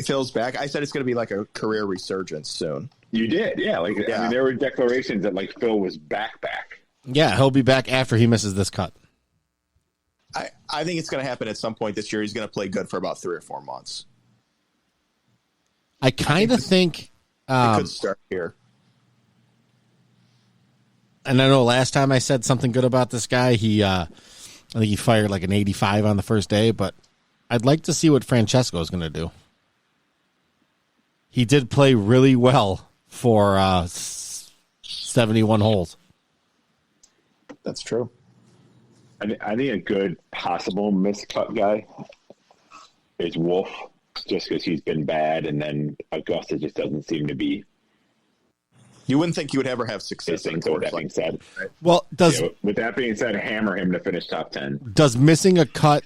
Phil's back. I said it's going to be like a career resurgence soon. You did, yeah. I mean, there were declarations that like Phil was back. Yeah, he'll be back after he misses this cut. I think it's going to happen at some point this year. He's going to play good for about 3 or 4 months. I kind of think it could start here. And I know last time I said something good about this guy, I think he fired like an 85 on the first day, but I'd like to see what Francesco is going to do. He did play really well for 71 holes. That's true. I think a good possible miscut guy is Wolf, just because he's been bad, and then Augusta just doesn't seem to be. You wouldn't think you would ever have success. So with that being said, well, with that being said, hammer him to finish top 10. Does missing a cut,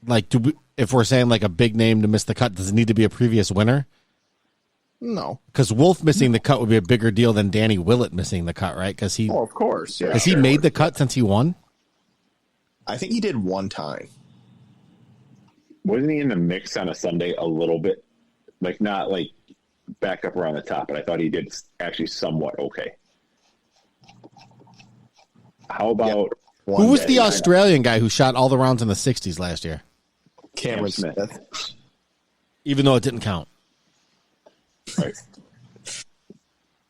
like, if we're saying like a big name to miss the cut, does it need to be a previous winner? No, because Wolf missing the cut would be a bigger deal than Danny Willett missing the cut, right? Because of course, yeah. Has he made the cut since he won? I think he did one time. Wasn't he in the mix on a Sunday a little bit? Like, not like back up around the top, but I thought he did actually somewhat okay. How about who was the Australian guy who shot all the rounds in the 60s last year? Cameron Smith. Even though it didn't count. Right.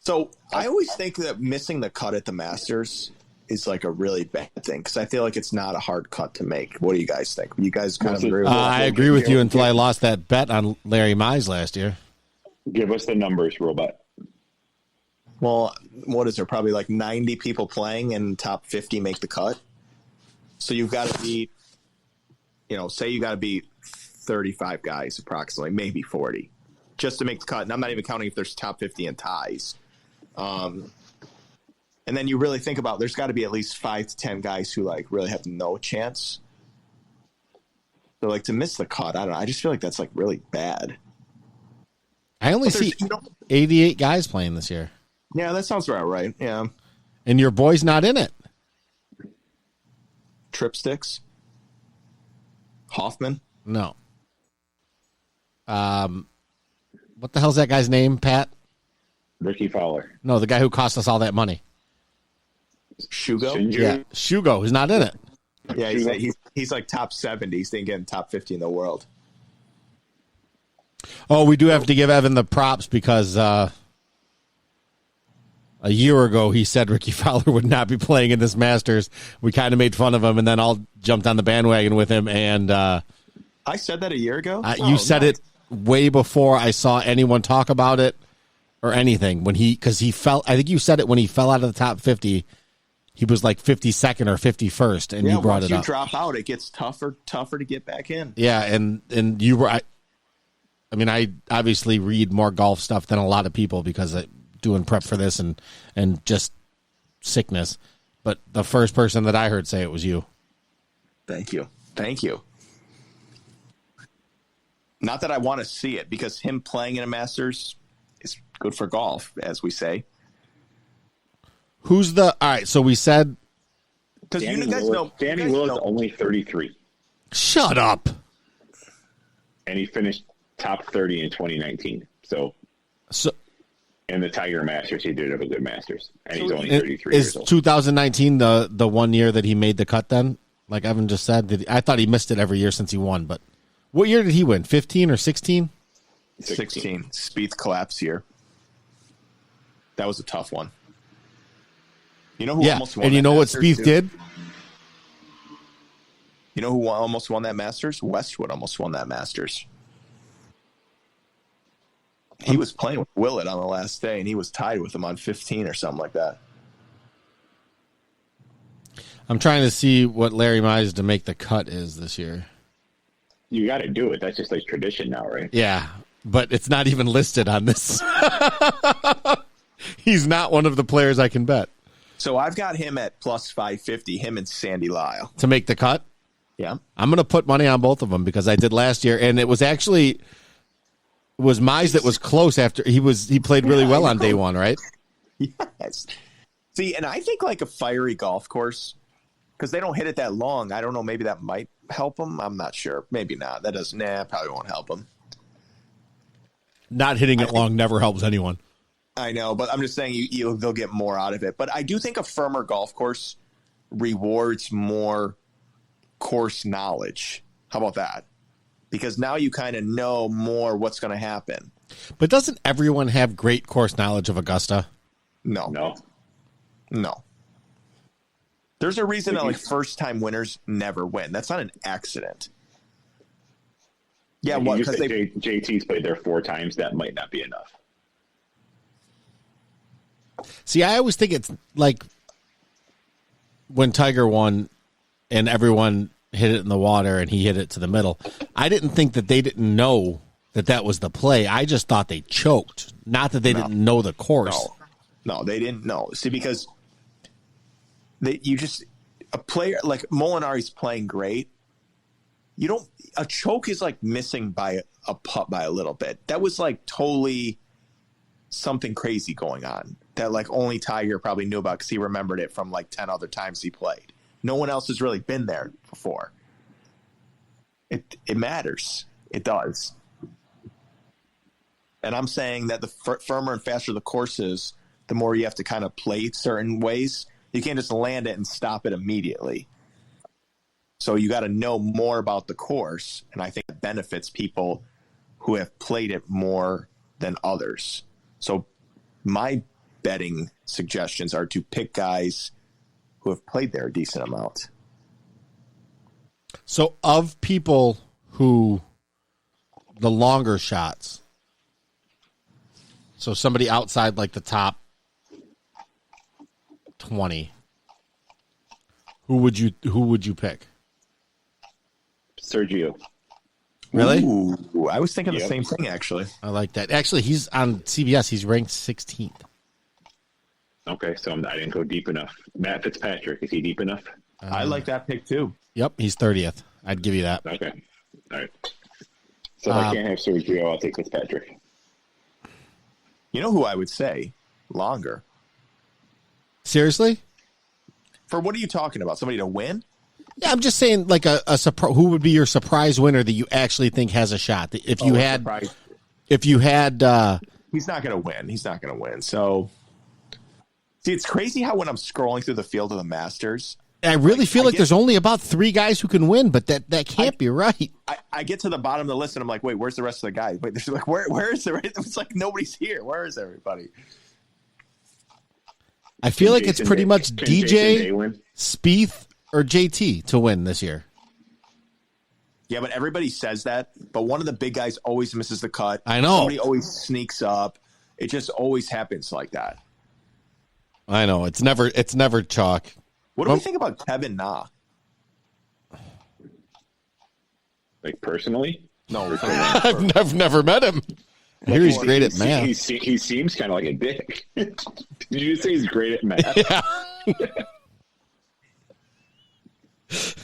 So I always think that missing the cut at the Masters is like a really bad thing because I feel like it's not a hard cut to make. What do you guys think? You guys kind of agree with I agree with you until I lost that bet on Larry Mize last year. Give us the numbers, Robot. Well, what is there? Probably like 90 people playing and top 50 make the cut. So you've got to beat, say you got to beat 35 guys approximately, maybe 40. Just to make the cut, and I'm not even counting if there's top 50 and ties. And then you really think about there's got to be at least 5 to 10 guys who like really have no chance. So like to miss the cut, I don't know. I just feel like that's like really bad. I only see 88 guys playing this year. Yeah, that sounds about right. Yeah. And your boy's not in it. Tripsticks. Hoffman. No. What the hell's that guy's name, Pat? Ricky Fowler. No, the guy who cost us all that money. Shugo? Yeah, Shugo, who's not in it. Yeah, he's like top 70. He's thinking top 50 in the world. Oh, we do have to give Evan the props because a year ago he said Ricky Fowler would not be playing in this Masters. We kind of made fun of him, and then all jumped on the bandwagon with him. And I said that a year ago? You said it way before I saw anyone talk about it or anything. Because he fell, I think you said it when he fell out of the top 50. He was like 52nd or 51st, and you brought it up. Once you drop out, it gets tougher to get back in. Yeah, and you were. I mean, I obviously read more golf stuff than a lot of people because I'm doing prep for this and just sickness. But the first person that I heard say it was you. Thank you. Not that I want to see it, because him playing in a Masters is good for golf, as we say. All right, so we said... Because you guys know... Danny Will's only 33. Shut up. And he finished top 30 in 2019. So in the Tiger Masters, he did have a good Masters. And he's only 33 years old. Is 2019 the 1 year that he made the cut then? Like Evan just said, I thought he missed it every year since he won, but... What year did he win? 15 or 16? 16. Spieth collapse year. That was a tough one. You know who almost won? And you know what Spieth did? You know who almost won that Masters? Westwood almost won that Masters. He was playing with Willett on the last day, and he was tied with him on 15 or something like that. I'm trying to see what Larry Mize to make the cut is this year. You got to do it. That's just like tradition now, right? Yeah, but it's not even listed on this. He's not one of the players I can bet. So I've got him at plus 550, him and Sandy Lyle. To make the cut? Yeah. I'm going to put money on both of them because I did last year, and it was actually Mize that was close after he played really well on day one, right? Yes. See, and I think like a fiery golf course, because they don't hit it that long. I don't know. Maybe that might help him. I'm not sure. Maybe not. That doesn't. Probably won't help him. Not hitting it long never helps anyone. I know, but I'm just saying they'll get more out of it. But I do think a firmer golf course rewards more course knowledge. How about that? Because now you kind of know more what's going to happen. But doesn't everyone have great course knowledge of Augusta? No. There's a reason that first-time winners never win. That's not an accident. Yeah, what? Because JT's played there 4 times. That might not be enough. See, I always think it's like when Tiger won and everyone hit it in the water and he hit it to the middle. I didn't think that they didn't know that was the play. I just thought they choked, not that they didn't know the course. No, they didn't know. See, because a player like Molinari's playing great. A choke is like missing by a putt by a little bit. That was like totally something crazy going on that like only Tiger probably knew about because he remembered it from like 10 other times he played. No one else has really been there before. It matters. It does. And I'm saying that the firmer and faster the course is, the more you have to kind of play certain ways. You can't just land it and stop it immediately. So you got to know more about the course, and I think it benefits people who have played it more than others. So my betting suggestions are to pick guys who have played there a decent amount. So of people who the longer shots, so somebody outside like the top 20, who would you pick? Sergio. Really? Ooh, I was thinking the same thing, actually. I like that. Actually, he's on CBS. He's ranked 16th. Okay, so I didn't go deep enough. Matt Fitzpatrick, is he deep enough? I like that pick, too. Yep, he's 30th. I'd give you that. Okay. All right. So if I can't have Sergio, I'll take Fitzpatrick. You know who I would say? Longer. Seriously? For what are you talking about? Somebody to win? Yeah, I'm just saying, like a who would be your surprise winner that you actually think has a shot? If you had, he's not going to win. He's not going to win. So, see, it's crazy how when I'm scrolling through the field of the Masters, I really feel like there's only about 3 guys who can win, but that can't be right. I get to the bottom of the list and I'm like, wait, where's the rest of the guys? Wait, there's like, where is the? It's like nobody's here. Where is everybody? I feel like it's pretty much DJ, Spieth, or JT to win this year. Yeah, but everybody says that. But one of the big guys always misses the cut. I know. Somebody always sneaks up. It just always happens like that. I know. It's never chalk. What do we think about Kevin Na? Like personally? No. I've never met him. I hear he's great at math. He seems kind of like a dick. Did you say he's great at math? Yeah.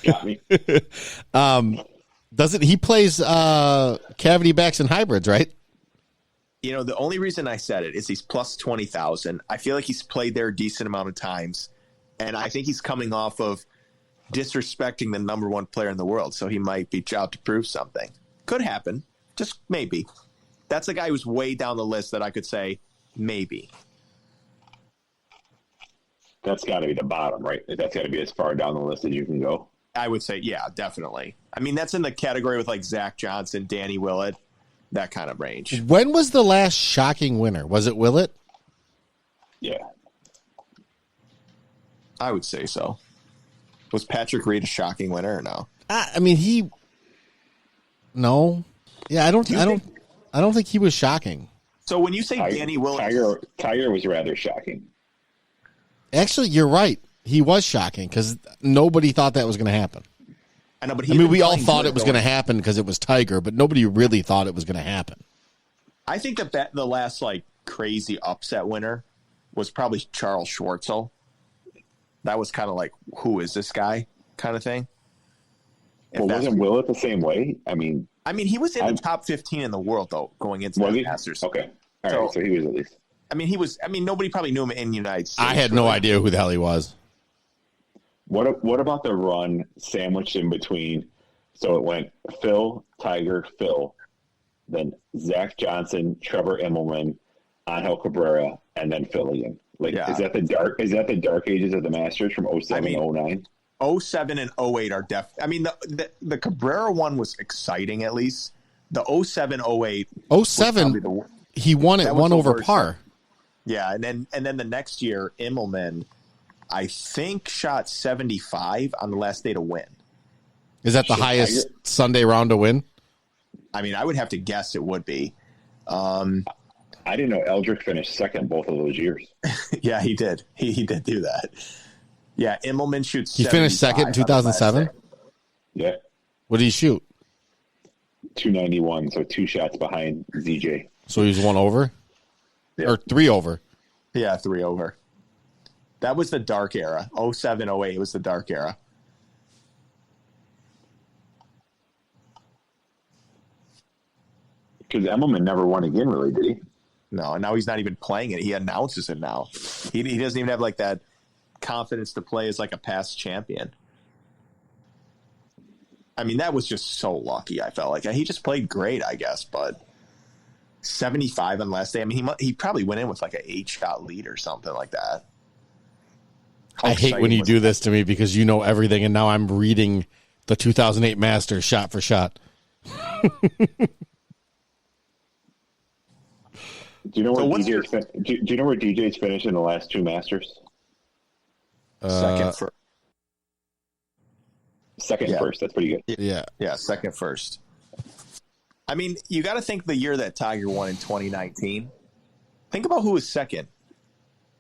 Got me. Doesn't he plays cavity backs and hybrids, right? You know, the only reason I said it is he's plus 20,000. I feel like he's played there a decent amount of times, and I think he's coming off of disrespecting the number 1 player in the world, so he might be out to prove something. Could happen, just maybe. That's a guy who's way down the list that I could say maybe. That's got to be the bottom, right? That's got to be as far down the list as you can go. I would say, yeah, definitely. I mean, that's in the category with like Zach Johnson, Danny Willett, that kind of range. When was the last shocking winner? Was it Willett? Yeah. I would say so. Was Patrick Reed a shocking winner or no? I mean, no. Yeah, I don't think he was shocking. So when you say Danny Willett, Tiger was rather shocking. Actually, you're right. He was shocking because nobody thought that was going to happen. I know, but we all thought it was going to happen because it was Tiger, but nobody really thought it was going to happen. I think that the last like crazy upset winner was probably Charles Schwartzel. That was kind of like, who is this guy kind of thing. Well, wasn't Willett the same way? I mean, he was in the top 15 in the world though, going into the Masters. Okay, all right, so he was at least. Nobody probably knew him in the United States. I had no idea who the hell he was. What about the run sandwiched in between? So it went Phil, Tiger, Phil. then Zach Johnson, Trevor Immelman, Angel Cabrera, and then Fillion. Like, is that the dark ages of the Masters from 07, 09? 07 and 08 are I mean, the Cabrera one was exciting, at least. The 07, 08. 07, he won it one over par. Yeah, and then the next year, Immelman, I think, shot 75 on the last day to win. Is that the highest Sunday round to win? I mean, I would have to guess it would be. I didn't know Eldrick finished second both of those years. Yeah, he did. He did do that. Yeah, Immelman shoots. He finished second in 2007. Yeah. What did he shoot? 291, so 2 shots behind ZJ. So he was 1 over, or 3 over. Yeah, 3 over. That was the dark era. 07, 08 was the dark era. Because Immelman never won again, really, did he? No, and now he's not even playing it. He announces it now. He doesn't even have like that confidence to play as like a past champion. I mean, that was just so lucky. I felt like he just played great, I guess, but 75 on last day. I mean, he probably went in with like an 8-shot lead or something like that. I hate when you do this to me because you know everything, and now I'm reading the 2008 Masters shot for shot. Do you know where DJ's finished in the last 2 Masters? Second first. That's pretty good. Yeah, second first. I mean, you got to think the year that Tiger won in 2019. Think about who was second.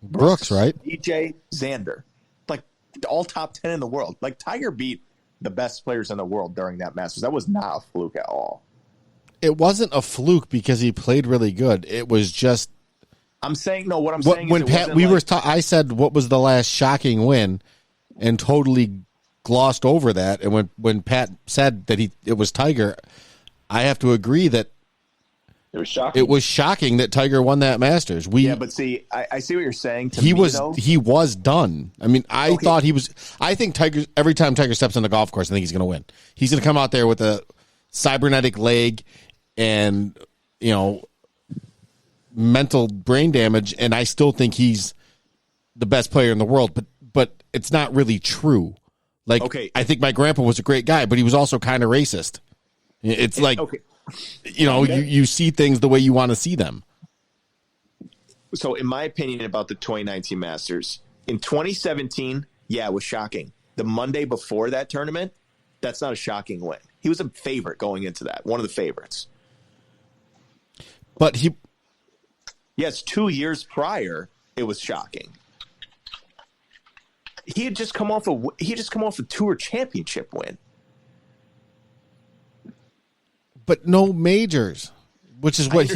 Brooks, right? DJ, Xander, like all top 10 in the world. Like Tiger beat the best players in the world during that Masters. That was not a fluke at all. It wasn't a fluke because he played really good. It was just. I'm saying no. What I'm saying when is Pat, I said what was the last shocking win, and totally glossed over that. And when Pat said that it was Tiger, I have to agree that it was shocking. It was shocking that Tiger won that Masters. But see, I see what you're saying. He was done. I mean, I thought he was. I think Tiger. Every time Tiger steps on the golf course, I think he's going to win. He's going to come out there with a cybernetic leg and mental brain damage, and I still think he's the best player in the world. But it's not really true. Like, I think my grandpa was a great guy, but he was also kind of racist. It's like, you see things the way you want to see them. So in my opinion about the 2019 Masters, in 2017, it was shocking. The Monday before that tournament, that's not a shocking win. He was a favorite going into that, one of the favorites. But yes, 2 years prior, it was shocking. He had just come off a tour championship win. But no majors, which is what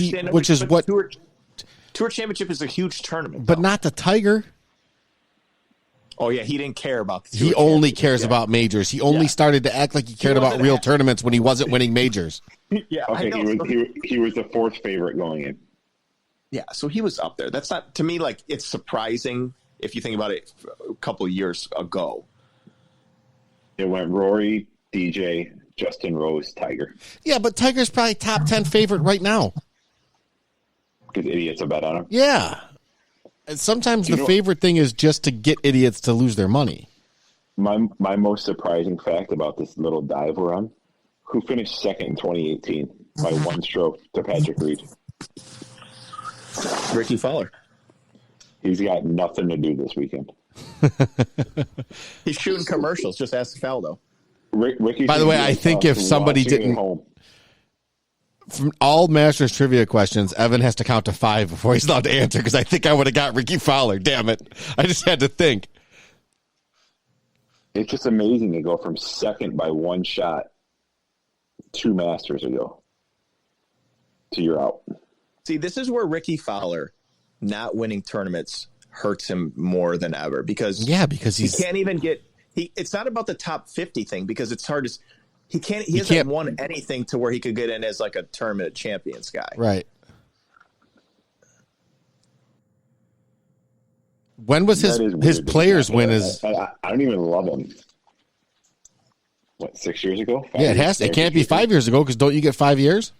tour championship is a huge tournament, but not the Tiger. Oh yeah, he didn't care about the tour. He only cares about majors. He only started to act like he cared about real tournaments when he wasn't winning majors. Yeah, okay. He was the 4th favorite going in. Yeah, so he was up there. That's not, to me, like, it's surprising if you think about it a couple of years ago. It went Rory, DJ, Justin Rose, Tiger. Yeah, but Tiger's probably top 10 favorite right now. Because idiots will bet on him. Yeah. And sometimes the favorite thing is just to get idiots to lose their money. My most surprising fact about this little dive we're on, who finished second in 2018 by 1 stroke to Patrick Reed? Ricky Fowler. He's got nothing to do this weekend. He's shooting commercials. Just ask Faldo. Ricky. By the way, I think if somebody didn't, from all Masters trivia questions, Evan has to count to 5 before he's allowed to answer. Because I think I would have got Ricky Fowler. Damn it! I just had to think. It's just amazing to go from second by 1 shot 2 Masters ago to you're out. See, this is where Ricky Fowler not winning tournaments hurts him more than ever because he can't even get it's not about the top 50 thing because it's hard to he hasn't won anything to where he could get in as like a tournament of champions guy. Right. When was his players win I don't even love him. What, 6 years ago? It can't be 5 years ago because don't you get 5 years?